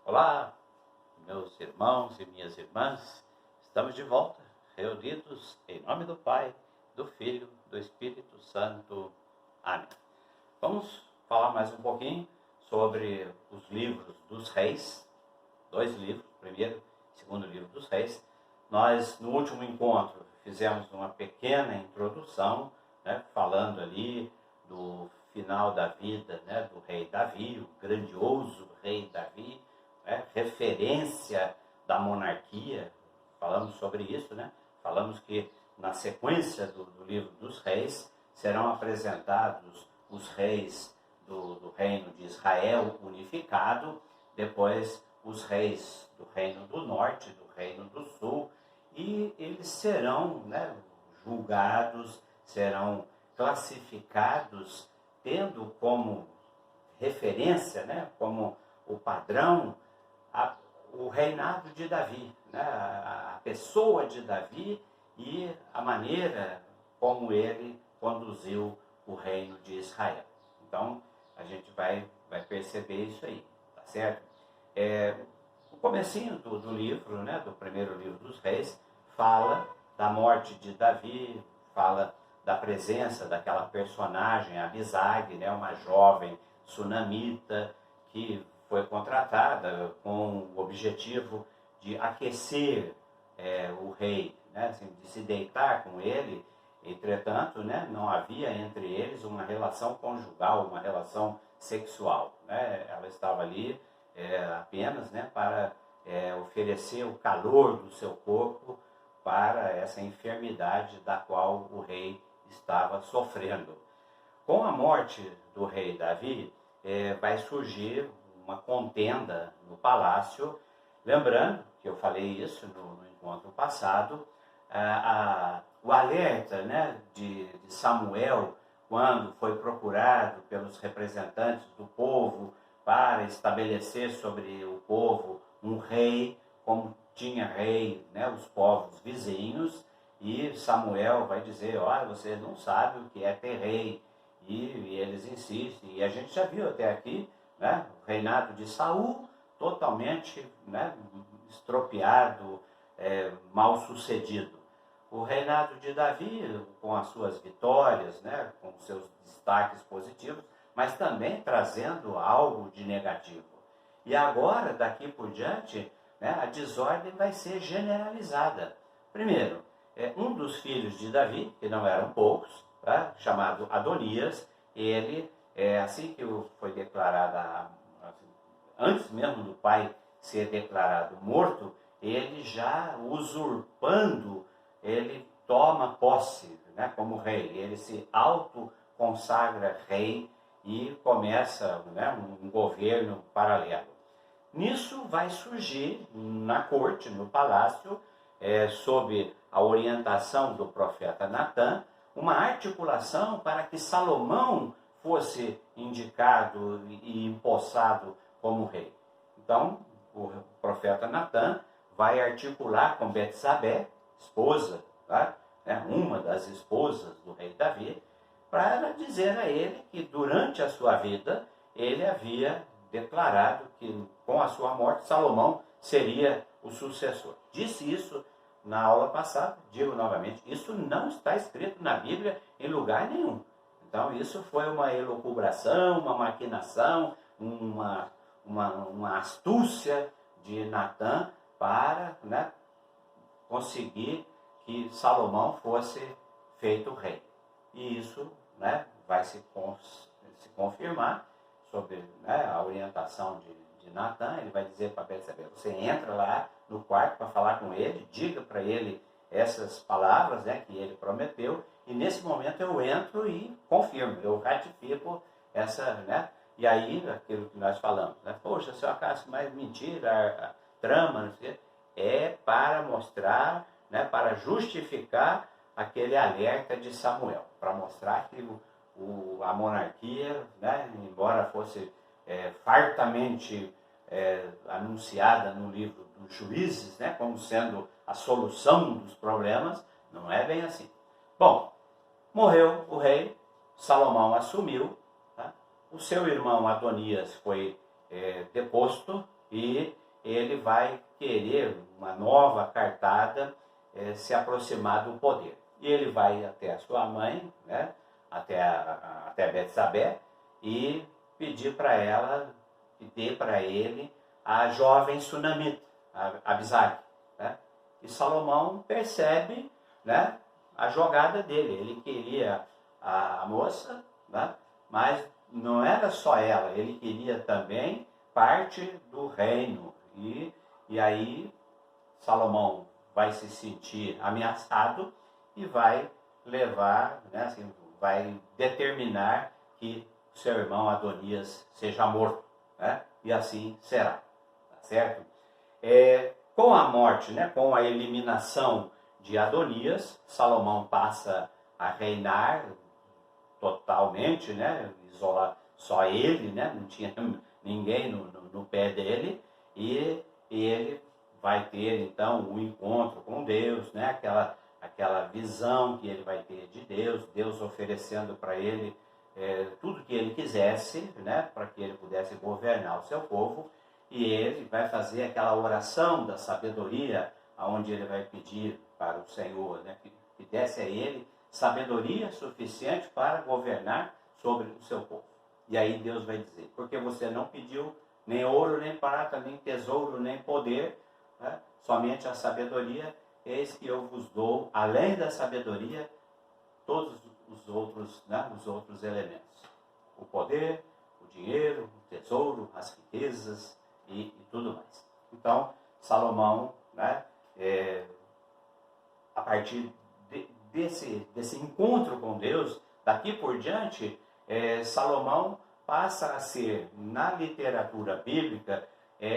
Olá, meus irmãos e minhas irmãs, estamos de volta, reunidos em nome do Pai, do Filho, do Espírito Santo. Amém. Vamos falar mais um pouquinho sobre os livros dos reis, dois livros, primeiro e segundo livro dos reis. Nós, no último encontro, fizemos uma pequena introdução, falando ali do final da vida do rei Davi, o grandioso rei Davi, referência da monarquia. Falamos sobre isso, falamos que na sequência do livro dos reis serão apresentados os reis do reino de Israel unificado, depois os reis do reino do norte, do reino do sul, e eles serão julgados, serão classificados, tendo como referência, como o padrão, o reinado de Davi, a pessoa de Davi e a maneira como ele conduziu o reino de Israel. Então, a gente vai perceber isso aí, tá certo? O comecinho do livro, do primeiro livro dos reis, fala da morte de Davi, fala da presença daquela personagem, Abisag, uma jovem sunamita que foi contratada com o objetivo de aquecer o rei, assim, de se deitar com ele. Entretanto, não havia entre eles uma relação conjugal, uma relação sexual. Ela estava ali apenas para oferecer o calor do seu corpo para essa enfermidade da qual o rei estava sofrendo. Com a morte do rei Davi, vai surgir uma contenda no palácio. Lembrando que eu falei isso no encontro passado, o alerta de Samuel, quando foi procurado pelos representantes do povo para estabelecer sobre o povo um rei, como tinha rei os povos vizinhos, e Samuel vai dizer: olha, vocês não sabem o que é ter rei, e eles insistem, e a gente já viu até aqui o reinado de Saul totalmente estropiado, mal sucedido. O reinado de Davi, com as suas vitórias, com os seus destaques positivos, mas também trazendo algo de negativo. E agora, daqui por diante, a desordem vai ser generalizada. Primeiro, um dos filhos de Davi, que não eram poucos, chamado Adonias, ele, assim que foi declarado, antes mesmo do pai ser declarado morto, ele já usurpando, ele toma posse como rei, ele se autoconsagra rei e começa um governo paralelo. Nisso vai surgir na corte, no palácio, sob a orientação do profeta Natã, uma articulação para que Salomão fosse indicado e empossado como rei. Então, o profeta Natã vai articular com Betsabé, esposa, uma das esposas do rei Davi, para dizer a ele que durante a sua vida ele havia declarado que com a sua morte Salomão seria o sucessor. Disse isso na aula passada, digo novamente, isso não está escrito na Bíblia em lugar nenhum. Então isso foi uma elucubração, uma maquinação, uma astúcia de Natã para conseguir que Salomão fosse feito rei. E isso vai se confirmar sob a orientação de Natã. Ele vai dizer para Betsabé: você entra lá no quarto para falar com ele, diga para ele essas palavras que ele prometeu, e nesse momento eu entro e confirmo, eu ratifico essa, e aí aquilo que nós falamos, poxa, se eu acaso mais mentira, a trama, não sei, é para mostrar, para justificar aquele alerta de Samuel, para mostrar que a monarquia, embora fosse fartamente anunciada no livro dos Juízes, como sendo a solução dos problemas, não é bem assim. Bom, morreu o rei, Salomão assumiu, o seu irmão Adonias foi deposto, e ele vai querer uma nova cartada se aproximar do poder. E ele vai até a sua mãe, né, até Betsabé, e pedir para ela que dê para ele a jovem sunamita, a Abisag, né? E Salomão percebe, né, a jogada dele. Ele queria a moça, né, mas não era só ela, ele queria também parte do reino. E aí Salomão vai se sentir ameaçado e vai levar, né, assim, vai determinar que seu irmão Adonias seja morto, né? E assim será, tá certo? Com a morte, né, com a eliminação de Adonias, Salomão passa a reinar totalmente, né, isolar só ele, né, não tinha ninguém no pé dele, e ele vai ter então um encontro com Deus, né, aquela visão que ele vai ter de Deus, Deus oferecendo para ele tudo que ele quisesse, né, para que ele pudesse governar o seu povo, e ele vai fazer aquela oração da sabedoria, onde ele vai pedir para o Senhor, né, que desse a ele sabedoria suficiente para governar sobre o seu povo. E aí Deus vai dizer, porque você não pediu nem ouro, nem prata, nem tesouro, nem poder, né, somente a sabedoria, eis que eu vos dou, além da sabedoria, todos os outros, né, os outros elementos. O poder, o dinheiro, o tesouro, as riquezas e tudo mais. Então, Salomão, né, a partir desse encontro com Deus, daqui por diante, Salomão passa a ser, na literatura bíblica,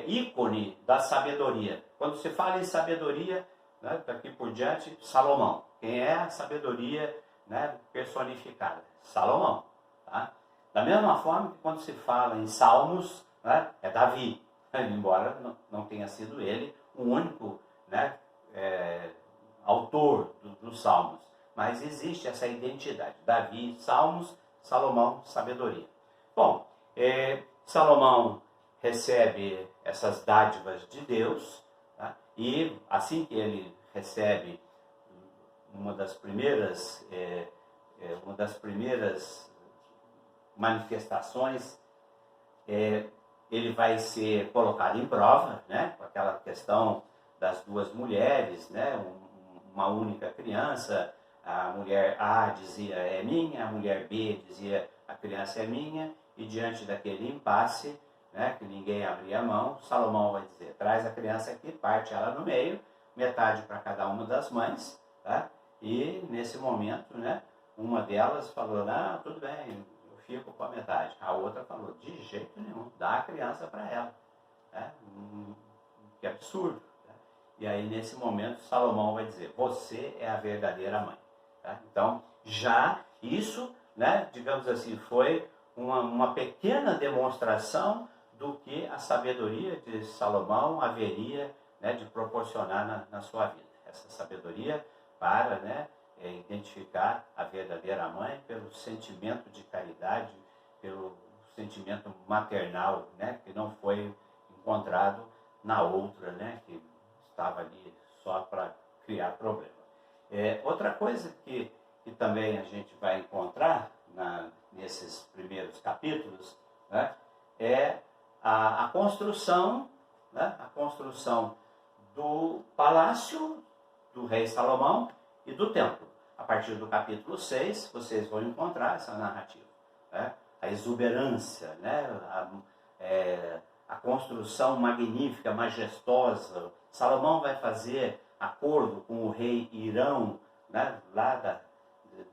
ícone da sabedoria. Quando se fala em sabedoria, né, daqui por diante, Salomão. Quem é a sabedoria, né, personificada? Salomão. Tá? Da mesma forma que quando se fala em Salmos, né, é Davi, embora não tenha sido ele o único, né, autor dos Salmos. Mas existe essa identidade. Davi, Salmos, Salomão, sabedoria. Bom, Salomão recebe essas dádivas de Deus, tá? E assim que ele recebe uma das primeiras manifestações, ele vai ser colocado em prova, né, com aquela questão das duas mulheres, né, uma única criança. A mulher A dizia é minha, a mulher B dizia a criança é minha, e diante daquele impasse, né, que ninguém abria a mão, Salomão vai dizer, traz a criança aqui, parte ela no meio, metade para cada uma das mães, tá? E nesse momento, né, uma delas falou, não, tudo bem, eu fico com a metade. A outra falou, de jeito nenhum, dá a criança para ela. Né? Que absurdo. Né? E aí nesse momento Salomão vai dizer, você é a verdadeira mãe. Tá? Então, já isso, né, digamos assim, foi uma pequena demonstração do que a sabedoria de Salomão haveria, né, de proporcionar na sua vida. Essa sabedoria para, né, identificar a verdadeira mãe pelo sentimento de caridade, pelo sentimento maternal, né, que não foi encontrado na outra, né, que estava ali só para criar problema. Outra coisa que também a gente vai encontrar nesses primeiros capítulos, né, é a construção, né, a construção do palácio do rei Salomão e do templo. A partir do capítulo 6, vocês vão encontrar essa narrativa. Né? A exuberância, né? A construção magnífica, majestosa. Salomão vai fazer acordo com o rei Irão, né? Lá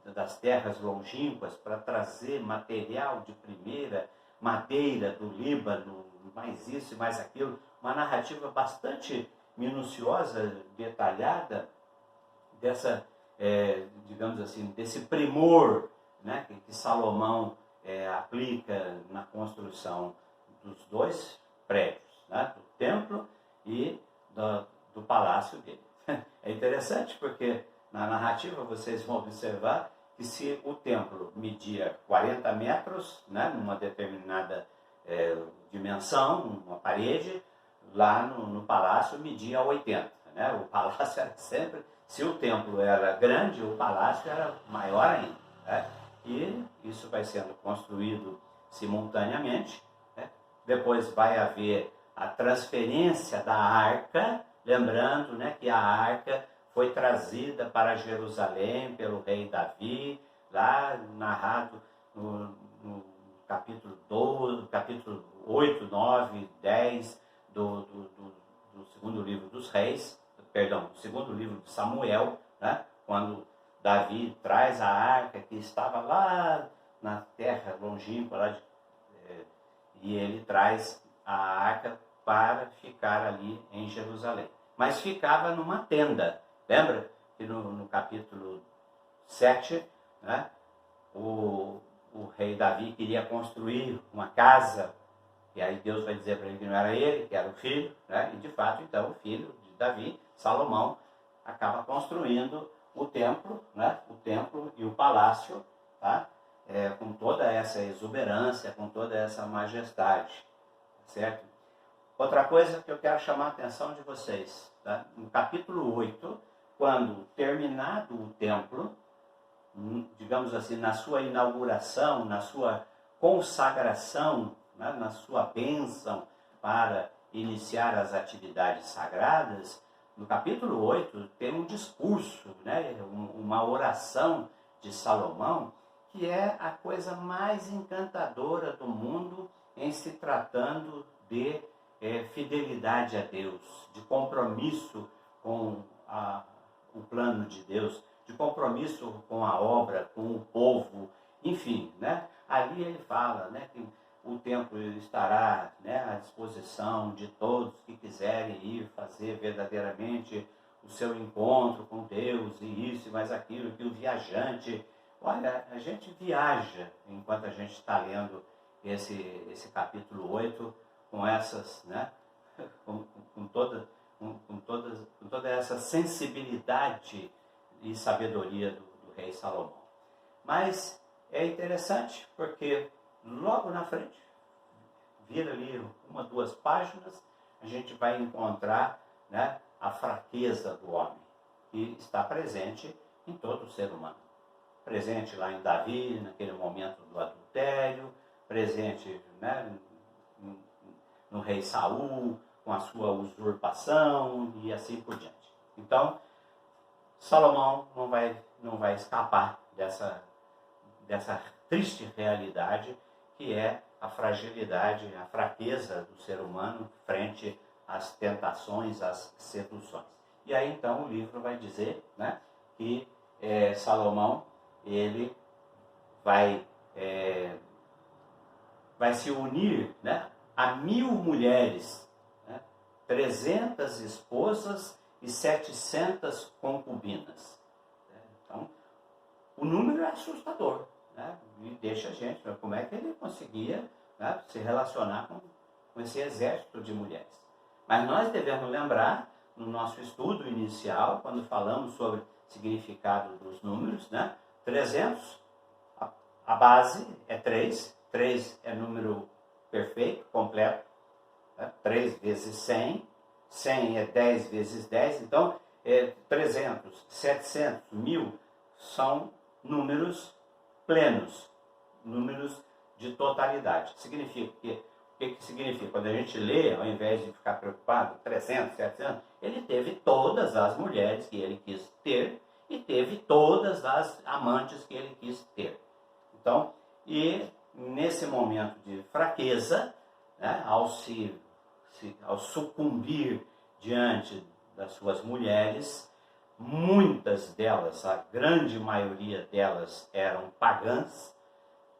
das terras longínquas, para trazer material de primeira, madeira do Líbano, mais isso e mais aquilo. Uma narrativa bastante minuciosa, detalhada, dessa, digamos assim, desse primor, né, que Salomão aplica na construção dos dois prédios, né, do templo e do palácio dele. É interessante porque na narrativa vocês vão observar que se o templo media 40 metros, né, numa determinada dimensão, uma parede, lá no palácio media 80. Né? O palácio era sempre, se o templo era grande, o palácio era maior ainda. Né? E isso vai sendo construído simultaneamente. Né? Depois vai haver a transferência da arca, lembrando, né, que a arca foi trazida para Jerusalém pelo rei Davi, lá narrado no capítulo 12, capítulo 8, 9, 10 do segundo livro dos reis, perdão, do segundo livro de Samuel, né, quando Davi traz a arca que estava lá na terra longínqua, e ele traz a arca para ficar ali em Jerusalém. Mas ficava numa tenda. Lembra que no capítulo 7, né, o rei Davi queria construir uma casa, e aí Deus vai dizer para ele que não era ele, que era o filho, né? E de fato, então, o filho de Davi, Salomão, acaba construindo o templo, né? O templo e o palácio, tá? Com toda essa exuberância, com toda essa majestade, certo? Outra coisa que eu quero chamar a atenção de vocês, tá? No capítulo 8, quando terminado o templo, digamos assim, na sua inauguração, na sua consagração, né, na sua bênção para iniciar as atividades sagradas, no capítulo 8 tem um discurso, né, uma oração de Salomão, que é a coisa mais encantadora do mundo em se tratando de fidelidade a Deus, de compromisso com o plano de Deus, de compromisso com a obra, com o povo, enfim, né? Ali ele fala, né, que o templo estará, né, à disposição de todos que quiserem ir fazer verdadeiramente o seu encontro com Deus, e isso e mais aquilo, que o viajante... Olha, a gente viaja enquanto a gente está lendo esse capítulo 8, com essas, né, com toda essa sensibilidade e sabedoria do rei Salomão. Mas é interessante porque logo na frente, vira ali 1, 2 páginas, a gente vai encontrar, né, a fraqueza do homem, que está presente em todo ser humano. Presente lá em Davi, naquele momento do adultério, presente, né, no rei Saul, com a sua usurpação e assim por diante. Então, Salomão não vai escapar dessa triste realidade que é a fragilidade, a fraqueza do ser humano frente às tentações, às seduções. E aí então o livro vai dizer, né, que Salomão ele vai se unir, né, a 1000 mulheres, né, 300 esposas e 700 concubinas. Então, o número é assustador, né, e deixa a gente, como é que ele conseguia, né, se relacionar com esse exército de mulheres. Mas nós devemos lembrar, no nosso estudo inicial, quando falamos sobre o significado dos números, né, 300, a base é 3, 3 é número perfeito, completo, né? 3 vezes 100, 100 é 10 vezes 10, então 300, 700, 1000 são números plenos, números de totalidade. Significa o que significa? Quando a gente lê, ao invés de ficar preocupado, 300, 700, ele teve todas as mulheres que ele quis ter e teve todas as amantes que ele quis ter. Então, e nesse momento de fraqueza, né, ao sucumbir diante das suas mulheres, muitas delas, a grande maioria delas eram pagãs,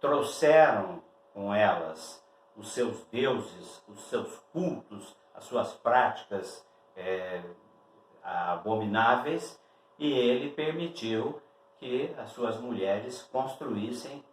trouxeram com elas os seus deuses, os seus cultos, as suas práticas abomináveis, e ele permitiu que as suas mulheres construíssem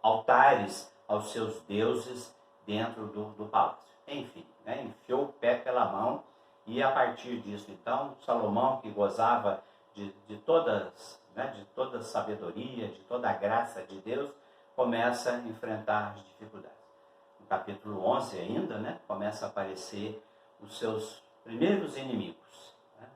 altares aos seus deuses dentro do palácio. Enfim, né, enfiou o pé pela mão, e a partir disso, então, Salomão, que gozava de toda a sabedoria, de toda a graça de Deus, começa a enfrentar as dificuldades. No capítulo 11 ainda, né, começa a aparecer os seus primeiros inimigos, né?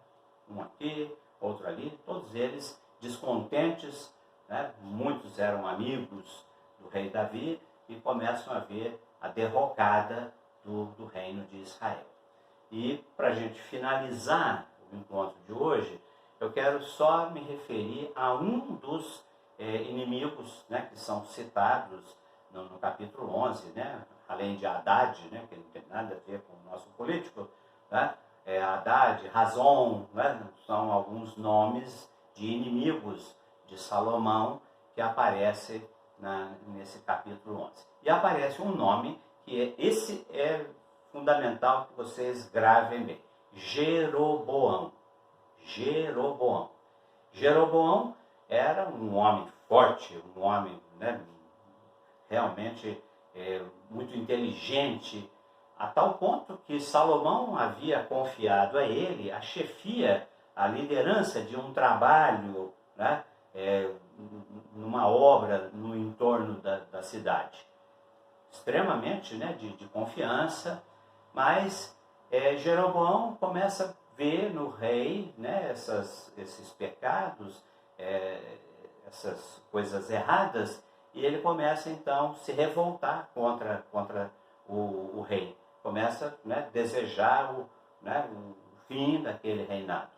Um aqui, outro ali, todos eles descontentes, né? Muitos eram amigos do rei Davi e começam a ver a derrocada do reino de Israel. E para a gente finalizar o encontro de hoje, eu quero só me referir a um dos inimigos, né, que são citados no capítulo 11, né, além de Haddad, né, que não tem nada a ver com o nosso político, né, Haddad, Razon, né, são alguns nomes de inimigos de Salomão que aparecem nesse capítulo 11. E aparece um nome que esse é fundamental que vocês gravem bem. Jeroboão. Jeroboão. Jeroboão era um homem forte, um homem, né, realmente muito inteligente, a tal ponto que Salomão havia confiado a ele a chefia, a liderança de um trabalho, né, numa obra no entorno da cidade. Extremamente, né, de confiança, mas Jeroboão começa a ver no rei, né, esses pecados, essas coisas erradas, e ele começa então a se revoltar contra o rei. Começa, né, a desejar o fim daquele reinado.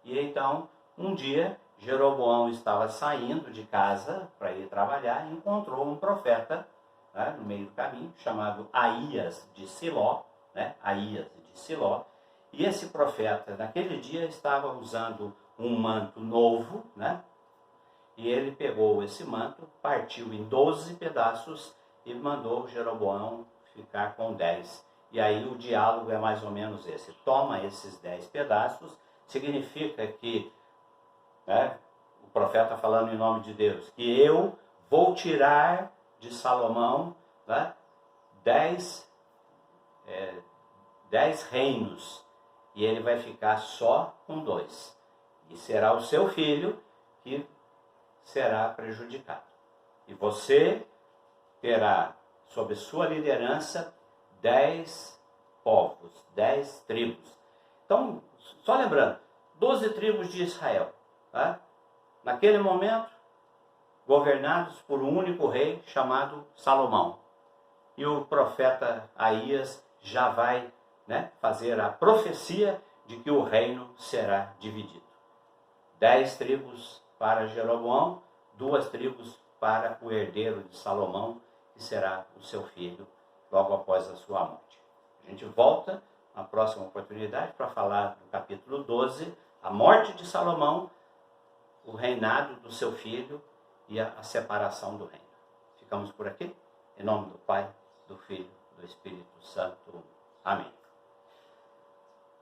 E então, um dia, Jeroboão estava saindo de casa para ir trabalhar e encontrou um profeta, né, no meio do caminho, chamado Aías de Siló, né, Aías de Siló. E esse profeta, naquele dia, estava usando um manto novo, né? E ele pegou esse manto, partiu em 12 pedaços e mandou Jeroboão ficar com 10. E aí o diálogo é mais ou menos esse. Toma esses 10 pedaços, significa que, né, o profeta falando em nome de Deus, que eu vou tirar de Salomão, né, 10 reinos, e ele vai ficar só com 2. E será o seu filho que será prejudicado. E você terá sob sua liderança 10 povos, 10 tribos. Então, só lembrando, 12 tribos de Israel, tá? Naquele momento, governados por um único rei chamado Salomão. E o profeta Aías já vai, né, fazer a profecia de que o reino será dividido. 10 tribos para Jeroboão, 2 tribos para o herdeiro de Salomão, que será o seu filho, logo após a sua morte. A gente volta na próxima oportunidade para falar do capítulo 12, a morte de Salomão, o reinado do seu filho e a separação do reino. Ficamos por aqui, em nome do Pai, do Filho, do Espírito Santo. Amém.